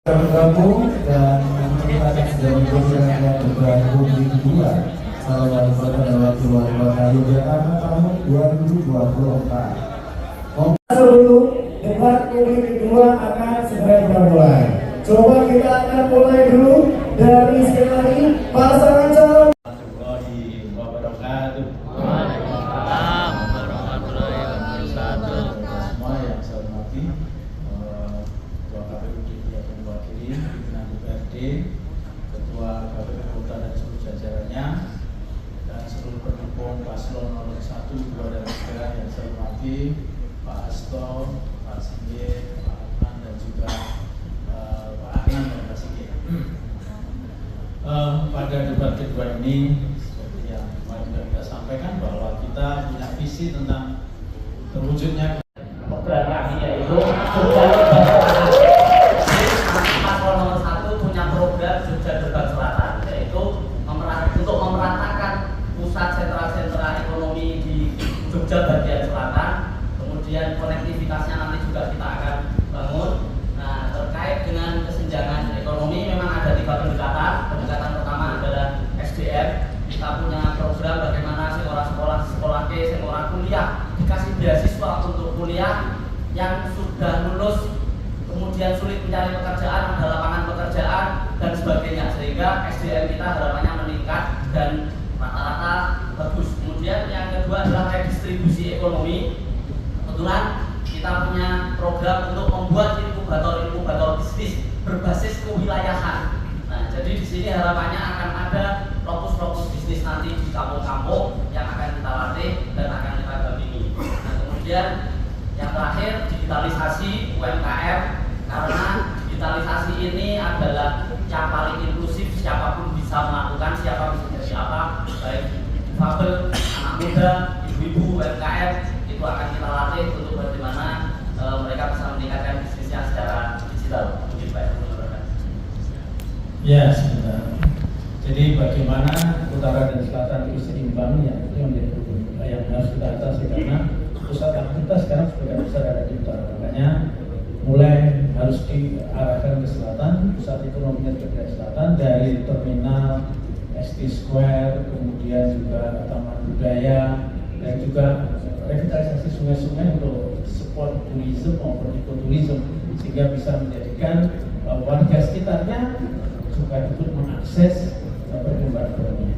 bergabung dan kita akan sudah bergabung yang bergabung di kedua salah wali kota dan wakil wali kota Yogyakarta tahun 2024. Sebelum debat publik kedua akan segera dimulai. Coba kita akan mulai dulu dari sekali lagi pasangan calon. Ketua KPU Kota dan seluruh jajarannya dan seluruh pendukung paslon nomor 1, 2, dan 3 yang saya hormati, Pak Hasto, Pak Sigit, Pak Adnan, dan juga Pak Adnan dan Pak Sigit. Pada debat kedua ini, seperti yang kemarin kita sampaikan bahwa kita punya visi tentang terwujudnya program kami yaitu Jogja Debat Selatan, yaitu untuk memeratakan pusat sentra-sentra ekonomi di Jogja bagian selatan, kemudian konektivitasnya nanti juga kita akan bangun. Nah, terkait dengan kesenjangan ekonomi memang ada 3 pendekatan. Pendekatan pertama adalah SDM. Kita punya program bagaimana sekolah ke sekolah kuliah dikasih beasiswa untuk kuliah yang sudah lulus kemudian sulit mencari pekerjaan, ada lapangan pekerjaan dan sebagainya, sehingga SDM kita harapannya meningkat dan rata-rata bagus. Kemudian yang kedua adalah redistribusi ekonomi. Kebetulan kita punya program untuk membuat inkubator bisnis berbasis kewilayahan. Nah, jadi di sini harapannya akan ada lokus-lokus bisnis nanti di kampung-kampung yang akan kita latih dan akan kita dampingi. Nah, kemudian yang terakhir digitalisasi UMKM, karena digitalisasi ini adalah yang paling inklusif, siapapun bisa melakukan, siapa bisa jadi apa, baik difabel, anak muda, ibu-ibu, UMKM, itu akan kita latih untuk bagaimana mereka bisa meningkatkan bisnisnya secara digital. Mungkin Pak teman-teman. Ya, sebentar. Jadi bagaimana utara dan selatan itu seimbang, ya, itu yang menjadi yang harus kita atasi, karena pusat aktivitas sekarang sebagian besar ada di utara, makanya mulai harus diarahkan ke selatan. Pusat ekonominya juga di selatan, dari terminal ST Square, kemudian juga taman budaya, dan juga revitalisasi sungai-sungai untuk support tourism maupun ekoturism, sehingga bisa menjadikan warga sekitarnya juga ikut mengakses pertumbuhan ekonomi.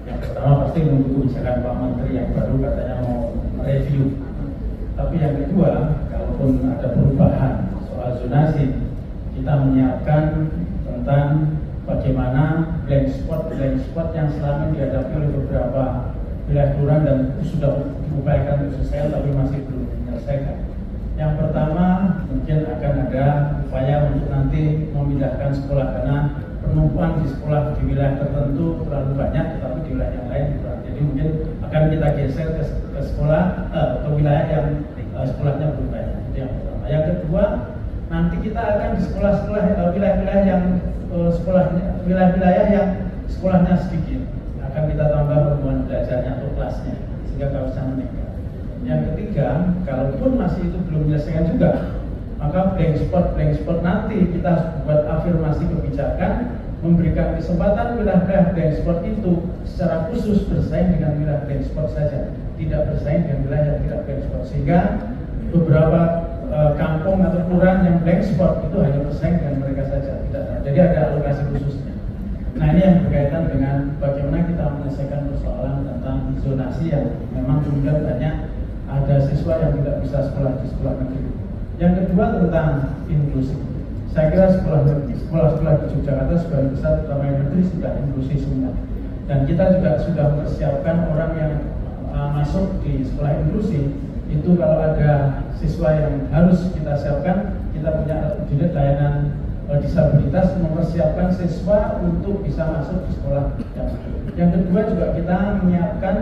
Yang pertama pasti menunggu kebijakan Pak Menteri yang baru, katanya mau review. Tapi yang kedua, kalaupun ada perubahan soal zonasi, kita menyiapkan tentang bagaimana blank spot yang selama ini dihadapi oleh beberapa wilayah kelurahan dan sudah diupayakan untuk selesai tapi masih belum diselesaikan. Yang pertama, mungkin akan ada upaya untuk nanti memindahkan sekolah, karena penumpang di sekolah di wilayah tertentu terlalu banyak, tetapi di wilayah yang lain kurang. Jadi mungkin akan kita geser ke sekolah ke wilayah yang sekolahnya belum banyak. Itu yang pertama. Yang kedua, nanti kita akan di sekolah-sekolah wilayah-wilayah yang wilayah-wilayah yang sekolahnya sedikit, akan kita tambah pertemuan belajarnya atau kelasnya sehingga kawasan meningkat. Yang ketiga, kalaupun masih itu belum menyelesaikan juga, maka blank spot nanti kita harus buat afirmasi kebijakan, memberikan kesempatan wilayah blank spot itu secara khusus bersaing dengan wilayah blank spot saja, tidak bersaing dengan wilayah yang tidak blank spot, sehingga beberapa kampung atau kelurahan yang blank spot itu hanya bersaing dengan mereka saja, tidak. Jadi ada alokasi khususnya. Nah, ini yang berkaitan dengan bagaimana kita menyelesaikan persoalan tentang zonasi yang memang kemudian banyak ada siswa yang tidak bisa sekolah di sekolah negeri. Yang kedua tentang inklusi. Saya kira sekolah-sekolah di Yogyakarta sebagian besar terutama yang negeri sudah inklusi semua. Dan kita juga sudah mempersiapkan orang yang masuk di sekolah inklusi itu, kalau ada siswa yang harus kita siapkan, kita punya unit layanan disabilitas mempersiapkan siswa untuk bisa masuk di sekolah. Yang kedua juga kita menyiapkan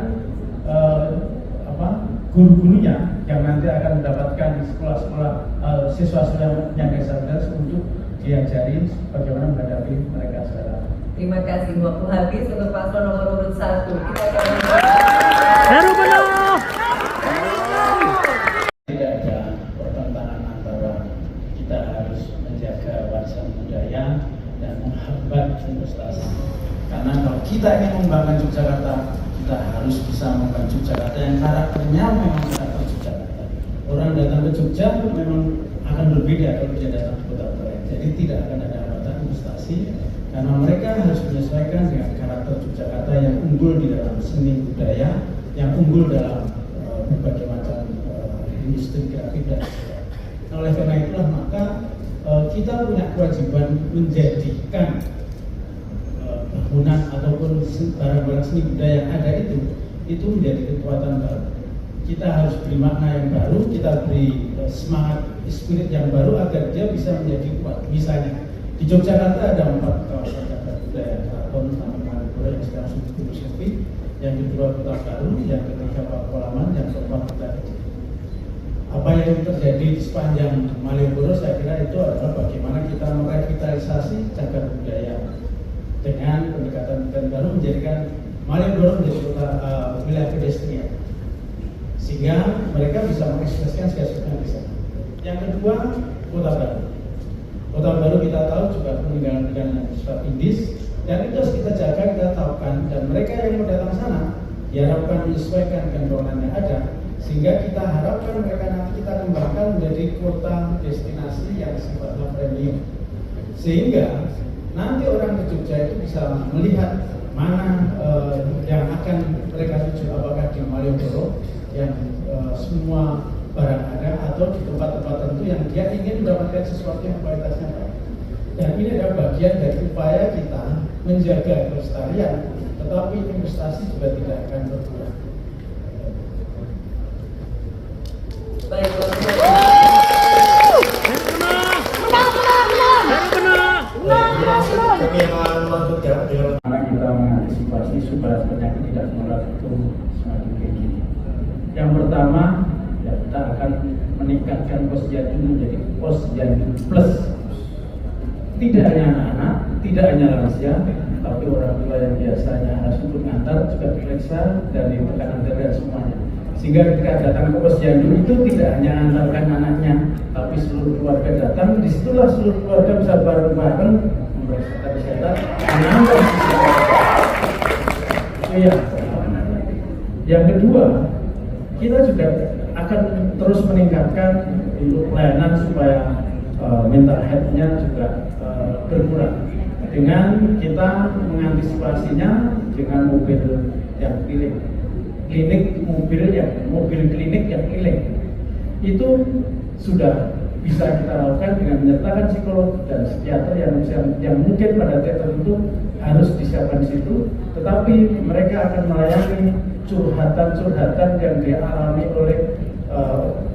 guru-gurunya yang nanti akan mendapatkan sekolah-sekolah siswa-siswa yang disabilitas untuk diajari bagaimana menghadapi mereka sekarang. Terima kasih, waktu habis untuk paslon nomor urut 1. Kita akan tidak ada pertentangan antara kita menghambat investasi. Karena kalau kita ingin mengembangkan Yogyakarta, kita harus bisa mengembangkan Yogyakarta yang karakternya memang karakter Yogyakarta. Orang datang ke Jogja memang akan berbeda kalau dia datang ke kota lain. Jadi tidak akan ada hambatan investasi karena mereka harus menyesuaikan dengan karakter Yogyakarta yang unggul di dalam seni budaya, yang unggul dalam berbagai macam industri kreatif dan sebagainya. Nah, oleh karena itulah maka kita punya kewajiban menjadikan bangunan ataupun barang-barang seni budaya yang ada itu menjadi kekuatan baru. Kita harus beri makna yang baru, kita beri semangat, spirit yang baru agar dia bisa menjadi kuat. Misalnya di Yogyakarta ada 4 kawasan cagar budaya, Keraton sama Malioboro yang sekarang sudah filosofi, yang kedua Kota Baru, yang ketiga Pakualaman, yang keempat Kota Kecil. Apa yang terjadi di sepanjang Malioboro saya kira itu adalah bagaimana kita merevitalisasi cagar budaya dengan pendekatan baru menjadikan Malioboro menjadi kota wilayah pedestrian sehingga mereka bisa mengekspresikan segala di sana. Yang kedua Kota Baru. Kota Baru kita tahu juga peninggalan-peninggalan yang bersifat Indis dan itu harus kita jaga, kita tahukan dan mereka yang mau datang sana diharapkan menyesuaikan dengan bangunan yang ada sehingga kita harapkan mereka nanti kita kembangkan menjadi kota destinasi yang sifatnya premium sehingga nanti orang ke Jogja itu bisa melihat mana yang akan mereka tuju, apakah di Malioboro yang semua barang ada atau di tempat-tempat tertentu yang dia ingin mendapatkan sesuatu yang kualitasnya baik. Dan ini adalah bagian dari upaya kita menjaga kelestarian, tetapi investasi juga tidak akan berkurang. Baik, Karena kita mengantisipasi supaya penyakit tidak menular itu semakin tinggi. Yang pertama, ya kita akan meningkatkan posyandu menjadi posyandu plus. Tidak hanya anak-anak, tidak hanya lansia, tapi orang tua yang biasanya harus untuk mengantar juga diperiksa dan ditekan dan semuanya. Sehingga ketika datang ke posyandu itu tidak hanya antarkan anaknya, tapi seluruh keluarga datang. Disitulah seluruh keluarga bisa bareng-bareng memeriksa kesehatan, menambah iya. Yang kedua, kita juga akan terus meningkatkan untuk pelayanan supaya mental health-nya juga berkurang dengan kita mengantisipasinya dengan mobil yang mobil klinik yang keliling itu sudah bisa kita lakukan dengan menyertakan psikolog dan psikiater yang mungkin pada titik tertentu harus disiapkan di situ, tetapi mereka akan melayani curhatan yang dialami oleh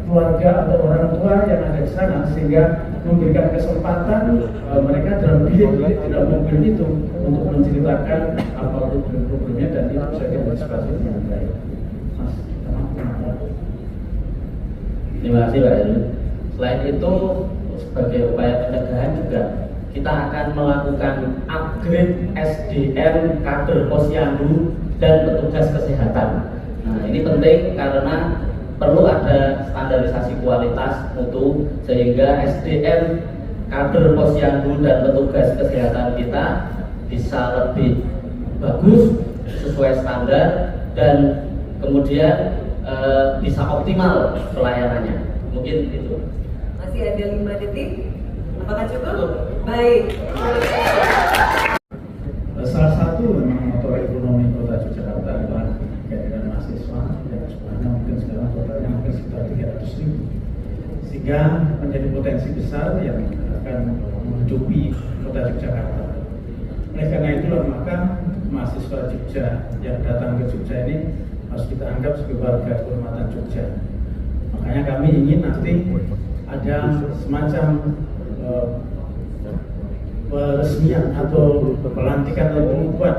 keluarga atau orang tua yang ada di sana sehingga memberikan kesempatan mereka dalam bilik dalam mobil itu untuk menceritakan apa problemnya dan itu bisa diantisipasi dengan baik. Terima kasih Pak Heru. Selain itu sebagai upaya pencegahan juga kita akan melakukan upgrade SDM kader posyandu dan petugas kesehatan. Nah ini penting karena perlu ada standarisasi kualitas mutu sehingga SDM kader posyandu dan petugas kesehatan kita bisa lebih bagus sesuai standar dan kemudian bisa optimal pelayanannya. Mungkin itu. Masih ada 5 detik. Apakah cukup? Baik. Salah satu memang motor ekonomi kota Yogyakarta adalah kehadiran mahasiswa yang jumlahnya mungkin sekarang totalnya hampir sekitar 300.000 sehingga menjadi potensi besar yang akan menghidupi kota Yogyakarta. Oleh karena itulah maka mahasiswa Jogja yang datang ke Jogja ini harus kita anggap sebagai warga kehormatan Jogja. Makanya kami ingin nanti ada semacam peresmian atau pelantikan atau pengukuhan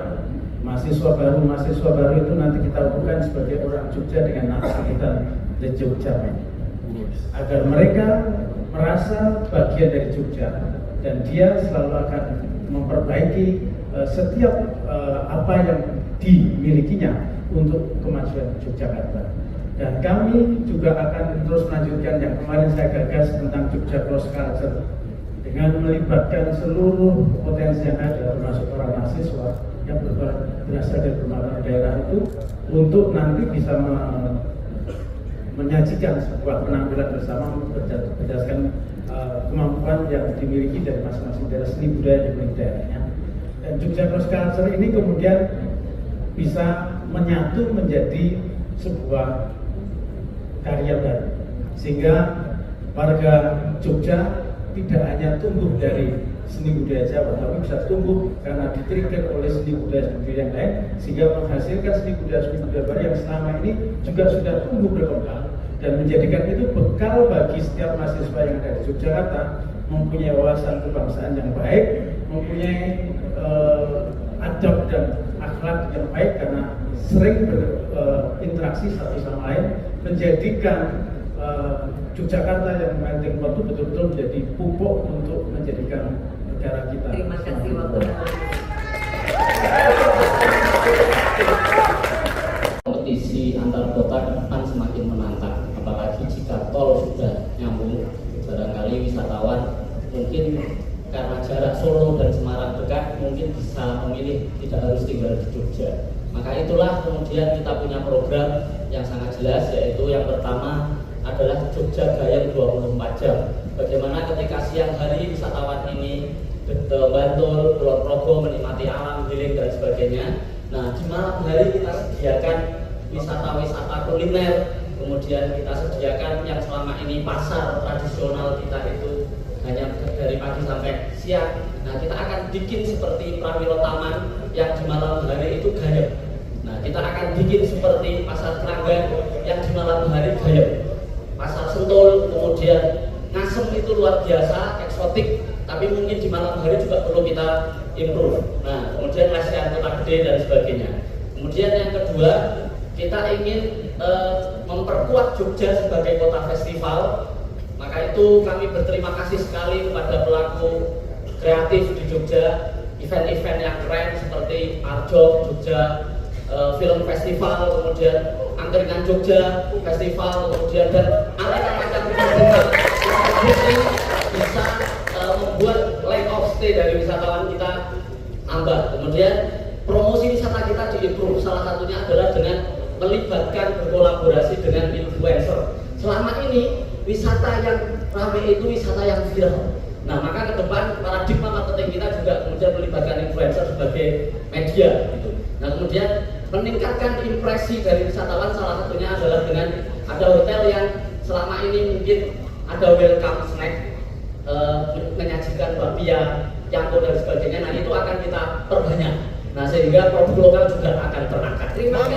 mahasiswa baru itu nanti kita lakukan sebagai orang Jogja dengan nama kita The Jogja, agar mereka merasa bagian dari Jogja dan dia selalu akan memperbaiki setiap apa yang dimilikinya untuk kemajuan Yogyakarta. Dan kami juga akan terus melanjutkan yang kemarin saya gagas tentang Jogja Cross Culture dengan melibatkan seluruh potensi yang ada, termasuk para mahasiswa yang berasal dari berbagai daerah itu, untuk nanti bisa menyajikan sebuah penampilan bersama berdasarkan kemampuan yang dimiliki dari masing-masing daerah, seni budaya yang dimiliki daerahnya. Dan Jogja Cross Culture ini kemudian bisa menyatu menjadi sebuah karya baru, sehingga warga Jogja tidak hanya tumbuh dari seni budaya Jawa, tapi bisa tumbuh karena di-trigger oleh seni budaya yang lain, sehingga menghasilkan seni budaya baru yang selama ini juga sudah tumbuh berkembang dan menjadikan itu bekal bagi setiap mahasiswa yang ada di Yogyakarta, mempunyai wawasan kebangsaan yang baik, mempunyai adab dan akhlak yang baik karena sering berinteraksi satu sama lain, menjadikan Yogyakarta yang Menteng itu betul-betul menjadi pupuk untuk menjadikan negara kita. Terima kasih waktu. Kompetisi antar kota ke depan semakin menantang, apalagi jika tol sudah nyambung. Barangkali wisatawan mungkin karena jarak Solo dan Semarang dekat mungkin bisa memilih tidak harus tinggal di Jogja. Maka itulah kemudian kita punya program yang sangat jelas, yaitu yang pertama adalah Jogja Gayam 24 jam. Bagaimana ketika siang hari wisatawan ini ke Bantul, Kulon Progo menikmati alam, healing dan sebagainya. Nah, di malam hari kita sediakan wisata-wisata kuliner, kemudian kita sediakan yang selama ini pasar tradisional kita itu hanya dari pagi sampai siang. Nah, kita akan bikin seperti Prawiro Taman yang di malam hari itu gayam. Nah, kita akan bikin seperti Pasar Keranggan yang di malam hari gayam. Pasar Sentul, kemudian Ngasem itu luar biasa, eksotik, tapi mungkin di malam hari juga perlu kita improve. Nah, kemudian Lesian Kota Gede dan sebagainya. Kemudian yang kedua, kita ingin memperkuat Jogja sebagai kota festival. Maka itu kami berterima kasih sekali kepada pelaku kreatif di Jogja, event-event yang keren seperti Arjok Jogja Film Festival, kemudian Angkringan Jogja Festival, kemudian dan aneka-aneka festival yang bisa membuat length of stay dari wisatawan kita nambah. Kemudian promosi wisata kita diimprove, salah satunya adalah dengan melibatkan berkolaborasi dengan influencer. Selama ini wisata yang ramai itu wisata yang viral. Nah, maka ke depan paradigma marketing kita juga kemudian melibatkan influencer sebagai media gitu. Nah, kemudian meningkatkan impresi dari wisatawan, salah satunya adalah dengan ada hotel yang selama ini mungkin ada welcome snack, menyajikan bakpia, cangkul dan sebagainya. Nah, itu akan kita perbanyak. Nah, sehingga produk lokal juga akan terangkat. Terima kasih.